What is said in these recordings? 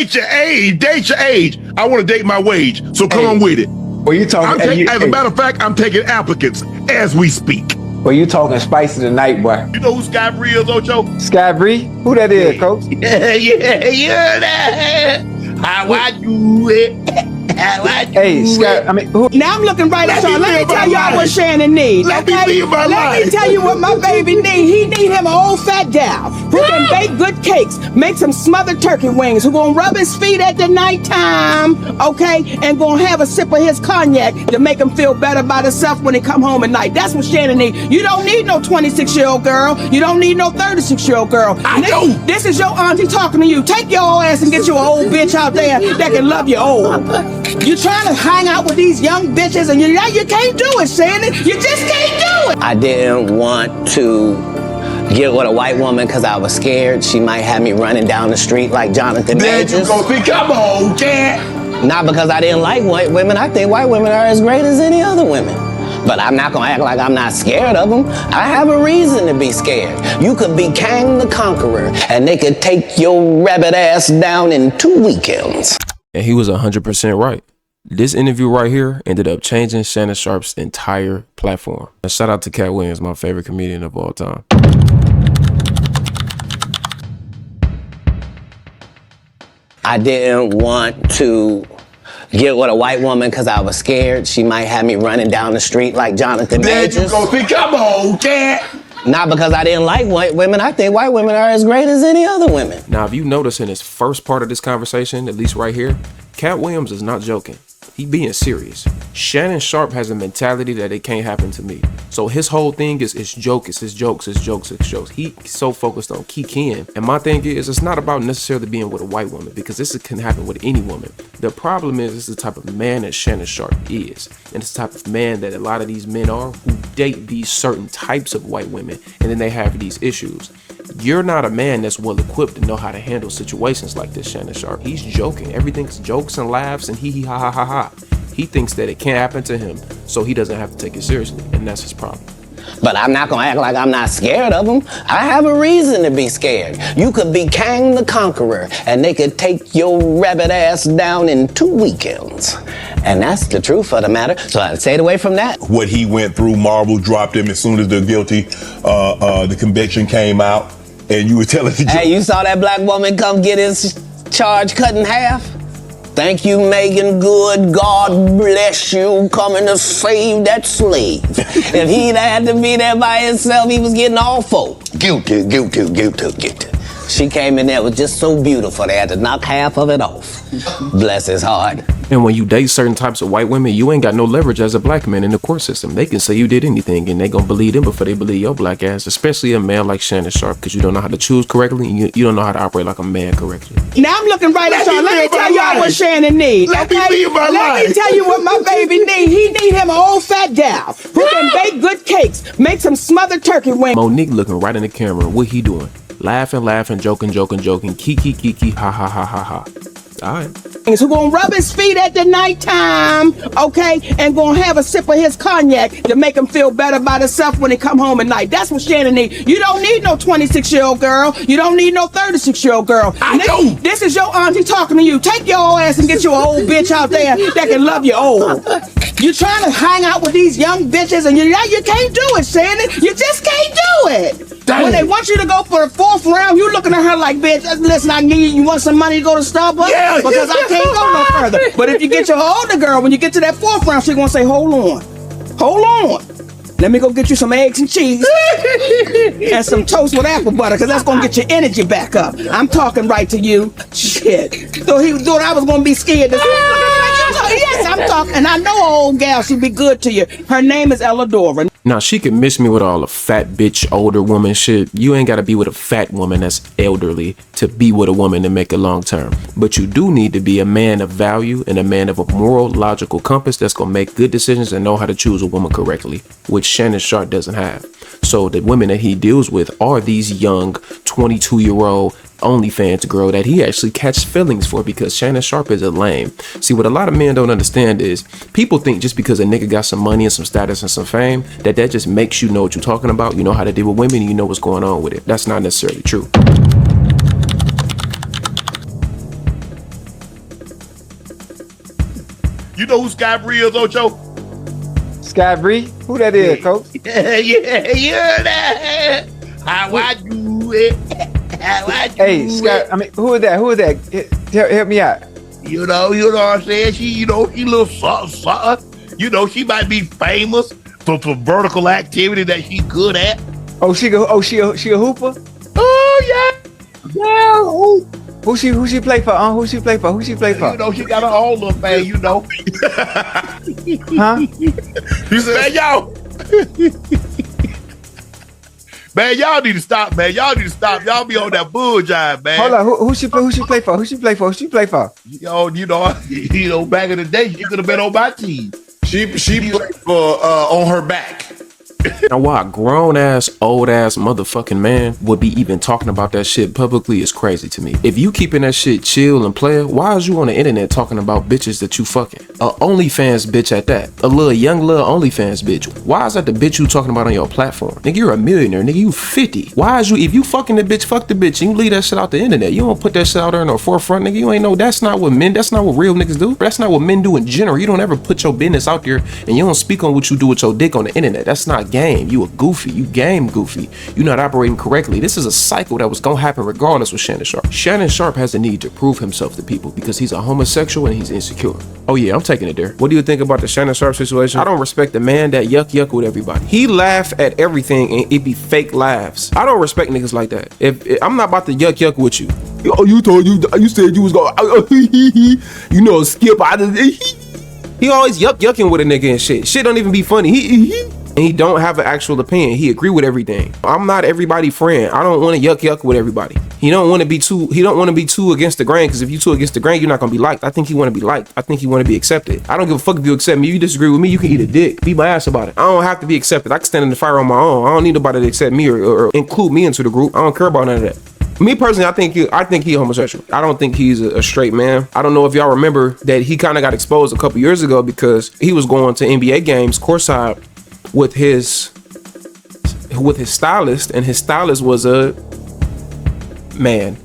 date your age. I want to date my wage. So come on with it. Well, you talking? As a matter of fact, I'm taking applicants as we speak. Well, you talking spicy tonight, boy. You know who Sky Bri is, Ocho? Sky Bri? Who that is, Coach? Yeah. How I do it. Hey, Sky, I mean, who? Now I'm looking right at y'all. Let me tell y'all what Shannon needs. Let me tell you what my baby needs. He need him an old fat gal who can bake good cakes, make some smothered turkey wings, who gonna rub his feet at the nighttime, okay, and gonna have a sip of his cognac to make him feel better about himself when he come home at night. That's what Shannon needs. You don't need no 26-year-old girl. You don't need no 36-year-old girl. This is your auntie talking to you. Take your ass and get you an old bitch out there that can love you old. You're trying to hang out with these young bitches and you can't do it, Shannon. You just can't do it. I didn't want to get with a white woman because I was scared she might have me running down the street like Jonathan Majors. There you go. Come on, Cat. Not because I didn't like white women. I think white women are as great as any other women. But I'm not gonna act like I'm not scared of them. I have a reason to be scared. You could be Kang the Conqueror and they could take your rabbit ass down in 2 weekends. And he was 100% right. This interview right here ended up changing Shannon Sharpe's entire platform. And shout out to Katt Williams, my favorite comedian of all time. I didn't want to get with a white woman because I was scared she might have me running down the street like Jonathan Majors. There you go. Come on, Cat. Not because I didn't like white women. I think white women are as great as any other women. Now, if you notice in his first part of this conversation, at least right here, Katt Williams is not joking. He being serious. Shannon Sharpe has a mentality that it can't happen to me. So his whole thing is it's jokes. He's so focused on Kikin. And my thing is it's not about necessarily being with a white woman because this can happen with any woman. The problem is it's the type of man that Shannon Sharpe is. And it's the type of man that a lot of these men are who date these certain types of white women and then they have these issues. You're not a man that's well equipped to know how to handle situations like this, Shannon Sharpe. He's joking. Everything's jokes and laughs and hee ha ha ha ha. He thinks that it can't happen to him, so he doesn't have to take it seriously, and that's his problem. But I'm not gonna act like I'm not scared of them. I have a reason to be scared. You could be Kang the Conqueror and they could take your rabbit ass down in 2 weekends. And that's the truth of the matter, so I stayed away from that. What he went through, Marvel dropped him as soon as the conviction came out, and you were telling the Hey, you saw that black woman come get his charge cut in half? Thank you, Megan Good. God bless you coming to save that slave. If he'd had to be there by himself, he was getting all four. Guilty. She came in there, was just so beautiful, they had to knock half of it off. Bless his heart. And when you date certain types of white women, you ain't got no leverage as a black man in the court system. They can say you did anything and they gonna believe them before they believe your black ass, especially a man like Shannon Sharpe, because you don't know how to choose correctly and you don't know how to operate like a man correctly. Now I'm looking right at y'all. Let me tell y'all what Shannon needs. Let me tell you what my baby needs. He need him an old fat gal who can bake good cakes, make some smothered turkey wings. Monique looking right in the camera. What he doing? Laughing, joking, kiki, ha ha ha ha ha. All right. Who gonna rub his feet at the nighttime, okay, and gonna have a sip of his cognac to make him feel better about himself when he come home at night. That's what Shannon needs. You don't need no 26-year-old girl. You don't need no 36-year-old girl. This is your auntie talking to you. Take your ass and get you an old bitch out there that can love you old. You're trying to hang out with these young bitches and you can't do it, Shannon. You just can't do it. When they want you to go for the 4th round, you looking at her like, bitch, listen, I need you want some money to go to Starbucks? Yeah, because I can't go no further. But if you get your older girl, when you get to that 4th round, she's gonna say, hold on. Let me go get you some eggs and cheese and some toast with apple butter, because that's gonna get your energy back up. I'm talking right to you. Shit. So he thought I was gonna be scared to yes, I'm talking. And I know an old gal, she'd be good to you. Her name is Elladora. Now, she can miss me with all the fat bitch, older woman shit. You ain't got to be with a fat woman that's elderly to be with a woman to make it long term. But you do need to be a man of value and a man of a moral, logical compass that's going to make good decisions and know how to choose a woman correctly, which Shannon Sharpe doesn't have. So the women that he deals with are these young 22-year-old OnlyFans girl that he actually catches feelings for, because Shannon Sharpe is a lame. See, what a lot of men don't understand is people think just because a nigga got some money and some status and some fame that just makes you know what you're talking about, you know how to deal with women, and you know what's going on with it. That's not necessarily true. You know who Sky Bri is, Ocho? Sky Bri? Who that is, Coach? Yeah. How I do it. How I do Hey, Sky. it. I mean, who is that? Who is that? Help me out. You know what I'm saying? She little something. You know, she might be famous for vertical activity that she good at. Oh, she a hooper? Oh yeah. Who she play for? Who she play for? You know, she got her own little thing, you know. Huh? You said, man, y'all. Man, y'all need to stop, man. Y'all need to stop. Y'all be on that bull jive, man. Hold on. Who she play for? Who she play for? Yo, you know, back in the day, she could have been on my team. She played for on her back. Now, why a grown ass, old ass motherfucking man would be even talking about that shit publicly is crazy to me. If you keeping that shit chill and player, why is you on the internet talking about bitches that you fucking? A OnlyFans bitch at that. A young OnlyFans bitch. Why is that the bitch you talking about on your platform? Nigga, you're a millionaire. Nigga, you 50. Why is you, if you fucking the bitch, fuck the bitch, and you leave that shit out the internet. You don't put that shit out there in the forefront, nigga. You ain't know that's not what real niggas do. That's not what men do in general. You don't ever put your business out there and you don't speak on what you do with your dick on the internet. That's not game. You a goofy. You game goofy. You not operating correctly. This is a cycle that was gonna happen regardless with Shannon Sharpe. Shannon Sharpe has a need to prove himself to people because he's a homosexual and he's insecure. Oh yeah, I'm taking it there. What do you think about the Shannon Sharpe situation? I don't respect the man that yuck with everybody. He laugh at everything and it be fake laughs. I don't respect niggas like that. If I'm not about to yuck with you. Oh, you said you was going you know, skip out of he always yucking with a nigga and shit. Shit don't even be funny. And he don't have an actual opinion. He agree with everything. I'm not everybody friend. I don't want to yuck with everybody. He don't want to be too against the grain, because if you too against the grain, you're not gonna be liked. I think he want to be liked. I think he want to be accepted. I don't give a fuck if you accept me. If you disagree with me, you can eat a dick. Beat my ass about it. I don't have to be accepted. I can stand in the fire on my own. I don't need nobody to accept me or include me into the group. I don't care about none of that. Me personally, I think he homosexual. I don't think he's a straight man. I don't know if y'all remember that he kind of got exposed a couple years ago because he was going to NBA games courtside with his stylist, and his stylist was a man.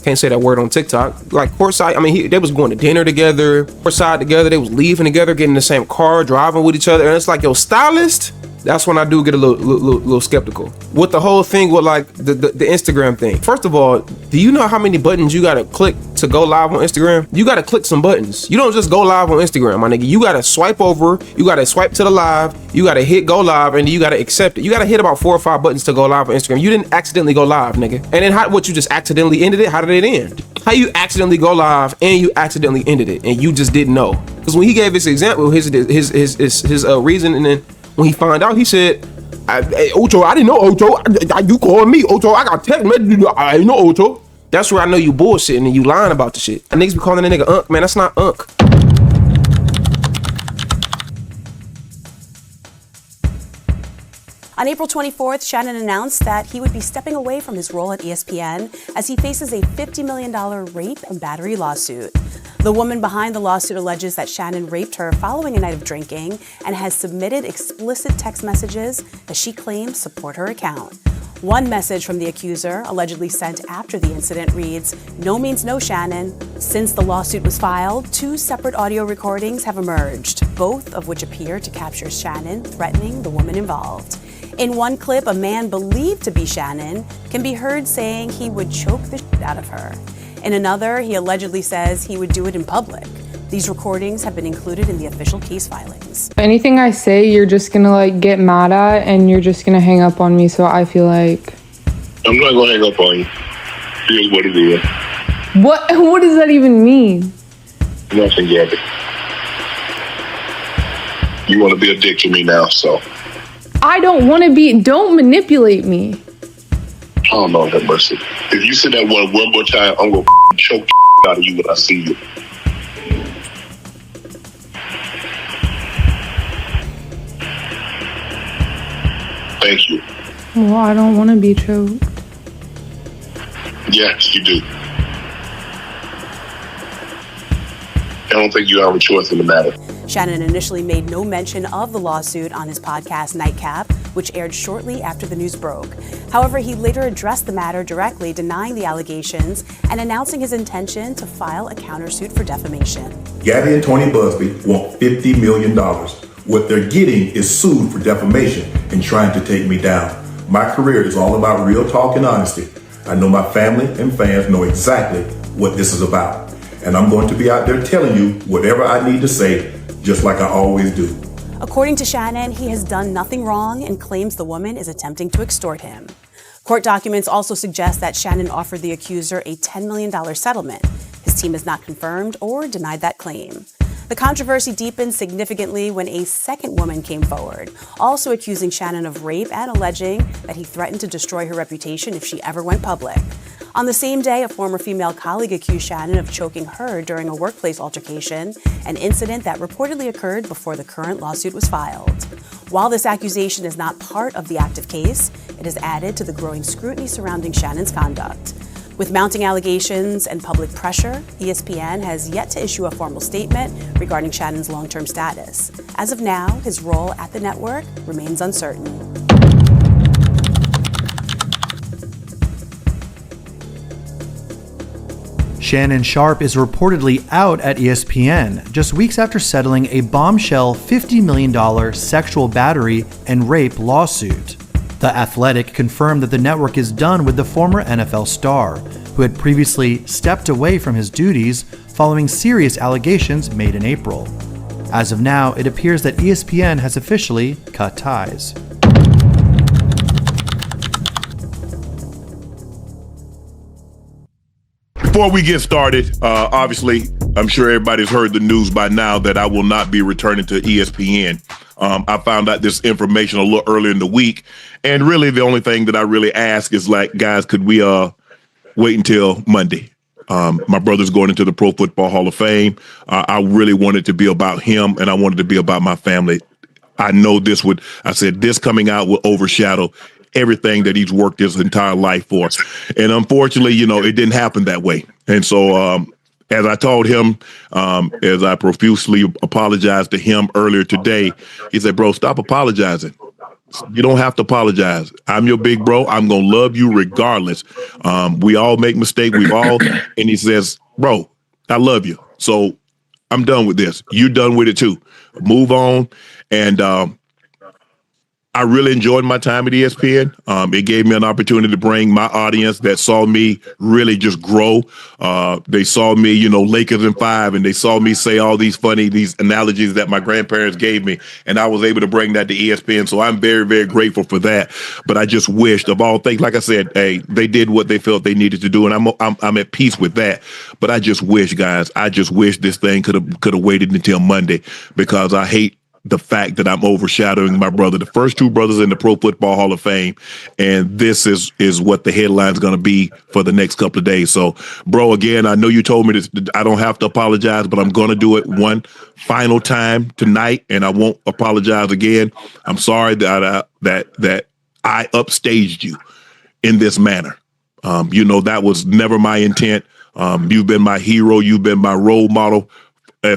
Can't say that word on TikTok. Like courtside, I mean, they was going to dinner together, courtside together. They was leaving together, getting in the same car, driving with each other, and it's like, yo, stylist. That's when I do get a little skeptical with the whole thing with like the Instagram thing. First of all, do you know how many buttons you gotta click to go live on Instagram? You gotta click some buttons. You don't just go live on Instagram, my nigga. You gotta swipe over, you gotta swipe to the live, you gotta hit go live, and you gotta accept it. You gotta hit about 4 or 5 buttons to go live on Instagram. You didn't accidentally go live, nigga. And then you just accidentally ended it? How did it end? How you accidentally go live and you accidentally ended it and you just didn't know? Because when he gave his example, his reason, and then when he found out, he said, hey, Ocho, I didn't know Ocho. You called me Ocho. I got text messages. I didn't know Ocho. That's where I know you bullshitting and you lying about the shit. And niggas be calling a nigga Unk. Man, that's not Unk. On April 24th, Shannon announced that he would be stepping away from his role at ESPN as he faces a $50 million rape and battery lawsuit. The woman behind the lawsuit alleges that Shannon raped her following a night of drinking and has submitted explicit text messages that she claims support her account. One message from the accuser, allegedly sent after the incident, reads, "No means no, Shannon." Since the lawsuit was filed, 2 separate audio recordings have emerged, both of which appear to capture Shannon threatening the woman involved. In one clip, a man believed to be Shannon can be heard saying he would choke the shit out of her. In another, he allegedly says he would do it in public. These recordings have been included in the official case filings. Anything I say, you're just gonna like get mad at and you're just gonna hang up on me, so I feel like... I'm not gonna hang up on you. Here's what it is. What does that even mean? Nothing, Gabby. You want to be a dick to me now, so... I don't want to be... Don't manipulate me. Oh, Lord have mercy. If you say that one more time, I'm gonna choke the out of you when I see you. Thank you. Well, I don't want to be choked. Yes, you do. I don't think you have a choice in the matter. Shannon initially made no mention of the lawsuit on his podcast, Nightcap, which aired shortly after the news broke. However, he later addressed the matter directly, denying the allegations and announcing his intention to file a countersuit for defamation. Gabby and Tony Busby want $50 million. What they're getting is sued for defamation and trying to take me down. My career is all about real talk and honesty. I know my family and fans know exactly what this is about. And I'm going to be out there telling you whatever I need to say, just like I always do. According to Shannon, he has done nothing wrong and claims the woman is attempting to extort him. Court documents also suggest that Shannon offered the accuser a $10 million settlement. His team has not confirmed or denied that claim. The controversy deepened significantly when a second woman came forward, also accusing Shannon of rape and alleging that he threatened to destroy her reputation if she ever went public. On the same day, a former female colleague accused Shannon of choking her during a workplace altercation, an incident that reportedly occurred before the current lawsuit was filed. While this accusation is not part of the active case, it has added to the growing scrutiny surrounding Shannon's conduct. With mounting allegations and public pressure, ESPN has yet to issue a formal statement regarding Shannon's long-term status. As of now, his role at the network remains uncertain. Shannon Sharpe is reportedly out at ESPN just weeks after settling a bombshell $50 million sexual battery and rape lawsuit. The Athletic confirmed that the network is done with the former NFL star, who had previously stepped away from his duties following serious allegations made in April. As of now, it appears that ESPN has officially cut ties. Before we get started, obviously, I'm sure everybody's heard the news by now that I will not be returning to ESPN. I found out this information a little earlier in the week, and really the only thing that I really ask is like, guys, could we wait until Monday? My brother's going into the Pro Football Hall of Fame. I really wanted to be about him, and I wanted to be about my family. I know this coming out will overshadow everything that he's worked his entire life for. And unfortunately, it didn't happen that way. And so, as I told him, as I profusely apologized to him earlier today, he said, bro, stop apologizing. You don't have to apologize. I'm your big bro. I'm going to love you regardless. We all make mistakes. And he says, bro, I love you. So I'm done with this. You're done with it too. Move on. And, I really enjoyed my time at ESPN. It gave me an opportunity to bring my audience that saw me really just grow. They saw me, Lakers in 5, and they saw me say all these analogies that my grandparents gave me, and I was able to bring that to ESPN. So I'm very, very grateful for that. But I just wished, of all things, like I said, hey, they did what they felt they needed to do, and I'm at peace with that. But I just wish, guys, this thing could have waited until Monday, because I hate the fact that I'm overshadowing my brother, the first two brothers in the Pro Football Hall of Fame. And this is what the headline's going to be for the next couple of days. So, bro, again, I know you told me this, I don't have to apologize, but I'm going to do it one final time tonight, and I won't apologize again. I'm sorry that I upstaged you in this manner. That was never my intent. You've been my hero. You've been my role model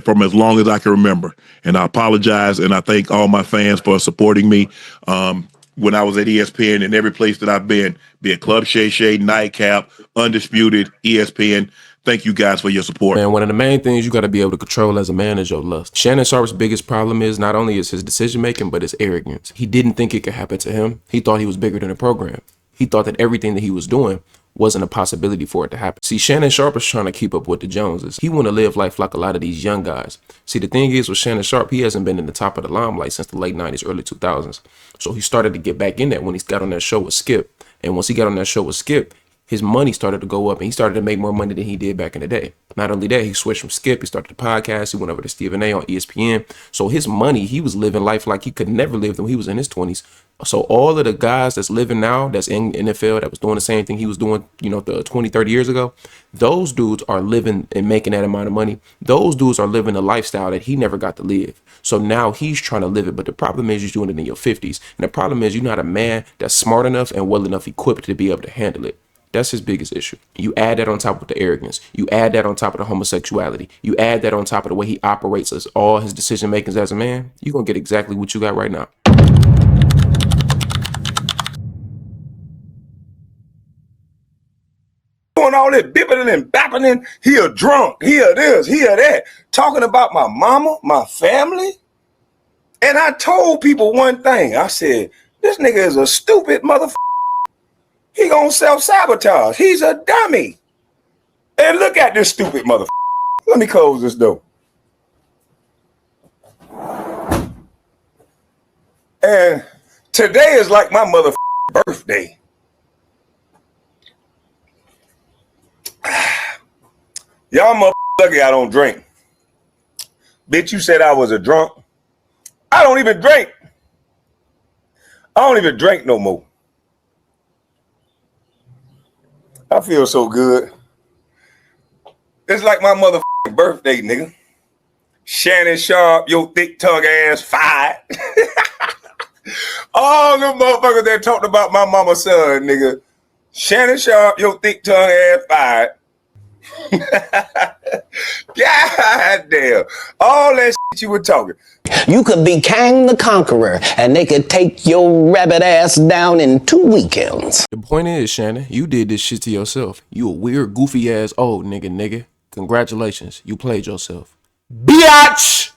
from as long as I can remember. And I apologize, and I thank all my fans for supporting me when I was at ESPN and every place that I've been, be it Club Shay Shay, Nightcap, Undisputed, ESPN. Thank you guys for your support. And one of the main things you got to be able to control as a man is your lust. Shannon Sharpe's biggest problem is not only is his decision making, but his arrogance. He didn't think it could happen to him. He thought he was bigger than the program. He thought that everything that he was doing wasn't a possibility for it to happen. See, Shannon Sharpe is trying to keep up with the Joneses. He want to live life like a lot of these young guys. See, the thing is with Shannon Sharpe, he hasn't been in the top of the limelight since the late 90s, early 2000s. So he started to get back in that when he got on that show with Skip. And once he got on that show with Skip, his money started to go up, and he started to make more money than he did back in the day. Not only that, he switched from Skip, he started the podcast, he went over to Stephen A on ESPN. So his money, he was living life like he could never live when he was in his 20s. So all of the guys that's living now, that's in NFL, that was doing the same thing he was doing, the 20, 30 years ago, those dudes are living and making that amount of money. Those dudes are living a lifestyle that he never got to live. So now he's trying to live it. But the problem is you're doing it in your 50s. And the problem is you're not a man that's smart enough and well enough equipped to be able to handle it. That's his biggest issue. You add that on top of the arrogance. You add that on top of the homosexuality. You add that on top of the way he operates as all his decision makings as a man. You're going to get exactly what you got right now. doing all this bipping and bapping. He a drunk. He a this. He a that. Talking about my mama, my family. And I told people one thing. I said, this nigga is a stupid motherfucker. He gonna self-sabotage. He's a dummy. And look at this stupid motherfucker. Let me close this door. And today is like my motherfucking birthday. Y'all motherfuckers lucky I don't drink. Bitch, you said I was a drunk. I don't even drink. I don't even drink no more. I feel so good. It's like my motherfucking birthday, nigga. Shannon Sharpe, your thick tongue ass fired. All them motherfuckers that talked about my mama's son, nigga. Shannon Sharpe, your thick tongue ass fired. God damn. All that shit you were talking. You could be Kang the Conqueror, and they could take your rabbit ass down in 2 weekends. The point is, Shannon, you did this shit to yourself. You a weird, goofy ass old nigga. Congratulations, you played yourself. Biatch!